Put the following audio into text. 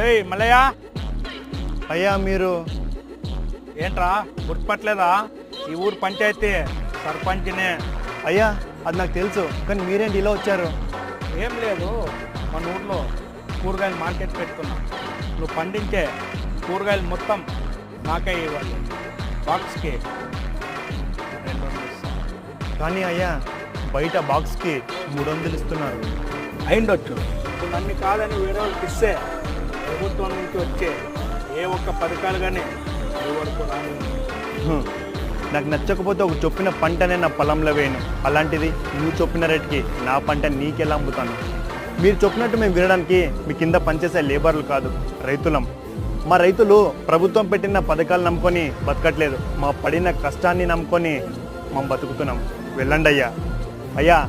ఏయ్ మల్లయ్య, అయ్యా మీరు ఏంట్రా గుర్తుపట్టలేదా? ఈ ఊరు పంచాయతీ సర్పంచ్నే. అయ్యా అది నాకు తెలుసు, కానీ మీరేంటి ఇలా వచ్చారు? ఏం లేదు, మన ఊర్లో కూరగాయలు మార్కెట్ పెట్టుకున్నా. నువ్వు పండించే కూరగాయలు మొత్తం నాకే ఇవ్వాలి. బాక్స్కి 200 ఇస్తా. కానీ అయ్యా బయట బాక్స్కి 300 ఇస్తున్నారు. అయిండొచ్చు. ఇప్పుడు నన్ను కాదని వేరే వాళ్ళకి ఇస్తే ప్రభుత్వం నుంచి వచ్చే ఏ ఒక్క పథకాలు కానీ ఈ వరకు రాని. నాకు నచ్చకపోతే ఒక చొప్పిన పంటనే నా పొలంలో వేయను. అలాంటిది నువ్వు చొప్పిన రేటుకి నా పంట నీకెలా అమ్ముతాను? మీరు చెప్పినట్టు మేము వినడానికి మీ కింద పనిచేసే లేబర్లు కాదు, రైతులం. మా రైతులు ప్రభుత్వం పెట్టిన పథకాలు నమ్ముకొని బతకట్లేదు, మా పడిన కష్టాన్ని నమ్ముకొని మేము బతుకుతున్నాం. వెళ్ళండి అయ్యా. అయ్యా